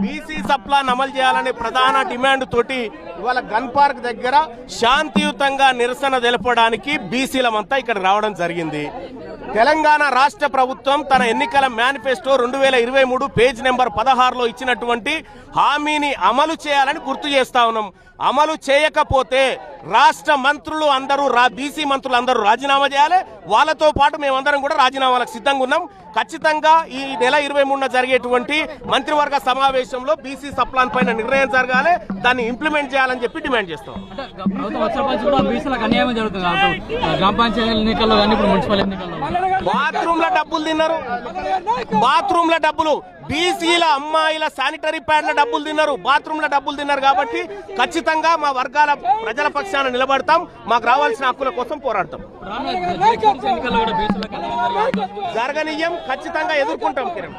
BC sub plan అమలు చేయాలనే ప్రధాన డిమాండ్ తోటి ఇవాళ గన్ పార్క్ దగ్గర శాంతియుతంగా నిరసన తెలపడానికి బీసీలమంతా ఇక్కడ రావడం జరిగింది. తెలంగాణ రాష్ట్ర ప్రభుత్వం తన ఎన్నికల మేనిఫెస్టో 2023 పేజ్ నెంబర్ 16లో ఇచ్చినటువంటి హామీని అమలు చేయాలని గుర్తు చేస్తా ఉన్నాం. అమలు చేయకపోతే రాష్ట్ర మంత్రులు అందరూ బీసీ మంత్రులు అందరూ రాజీనామా చేయాలి. వాళ్ళతో పాటు మేమందరం కూడా రాజీనామాలకు సిద్ధంగా ఉన్నాం. ఖచ్చితంగా ఈ నెల 23న జరిగేటువంటి మంత్రివర్గ సమావేశంలో బీసీ సప్లాన్ పైన నిర్ణయం జరగాలి, దాన్ని ఇంప్లిమెంట్ చేయాలని చెప్పి డిమాండ్ చేస్తాం. బాత్రూంల డబ్బులు తిన్నారు, బాత్రూంల డబ్బులు, బీసీల అమ్మాయిల శానిటరీ ప్యాడ్ల డబ్బులు తిన్నారు, బాత్రూంల డబ్బులు తిన్నారు. కాబట్టి ఖచ్చితంగా మా వర్గాల ప్రజల పక్షాన నిలబడతాం, మాకు రావాల్సిన హక్కుల కోసం పోరాడతాం. జరగనీయం, ఖచ్చితంగా ఎదుర్కొంటాం. కిరణ్